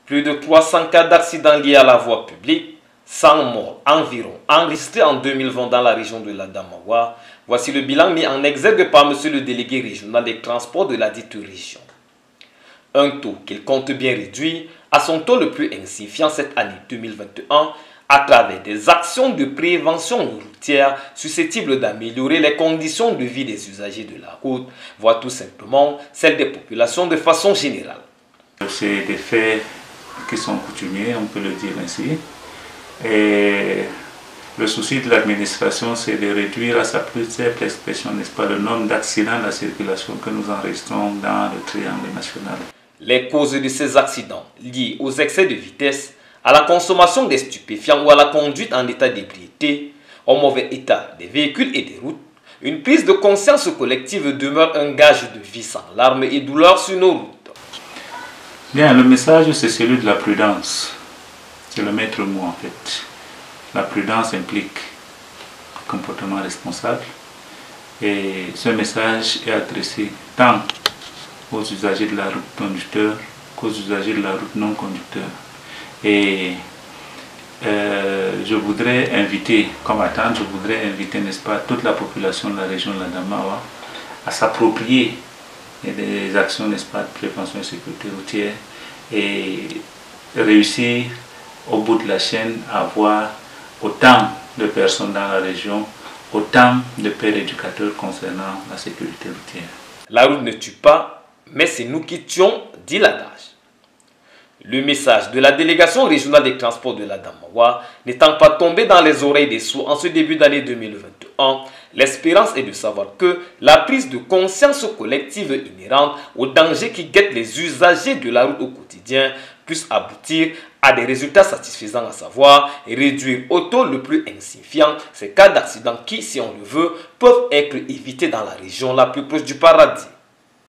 Plus de 300 cas d'accidents liés à la voie publique, 100 morts environ enregistrés en 2020 dans la région de l'Adamawa. Voici le bilan mis en exergue par M. le délégué régional des transports de la dite région. Un taux qu'il compte bien réduire à son taux le plus insignifiant cette année 2021 à travers des actions de prévention routière susceptibles d'améliorer les conditions de vie des usagers de la route, voire tout simplement celles des populations de façon générale. C'est des faits qui sont coutumiers, on peut le dire ainsi. Et le souci de l'administration, c'est de réduire à sa plus simple expression, n'est-ce pas, le nombre d'accidents de la circulation que nous enregistrons dans le triangle national. Les causes de ces accidents liés aux excès de vitesse, à la consommation des stupéfiants ou à la conduite en état d'ébriété, au mauvais état des véhicules et des routes, une prise de conscience collective demeure un gage de vie sans larmes et douleurs sur nos routes. Bien, le message, c'est celui de la prudence. C'est le maître mot en fait. La prudence implique un comportement responsable et ce message est adressé tant aux usagers de la route conducteurs qu'aux usagers de la route non conducteurs. Et je voudrais inviter, comme attente, n'est-ce pas, toute la population de la région de l'Adamawa à s'approprier des actions, n'est-ce pas, de prévention et sécurité routière et réussir au bout de la chaîne à avoir autant de personnes dans la région, autant de pères éducateurs concernant la sécurité routière. La route ne tue pas, mais c'est nous qui tuons, dit l'adage. Le message de la délégation régionale des transports de l'Adamawa n'étant pas tombé dans les oreilles des sourds en ce début d'année 2021, l'espérance est de savoir que la prise de conscience collective inhérente aux dangers qui guettent les usagers de la route au quotidien puisse aboutir à des résultats satisfaisants, à savoir réduire au taux le plus insignifiant ces cas d'accident qui, si on le veut, peuvent être évités dans la région la plus proche du paradis.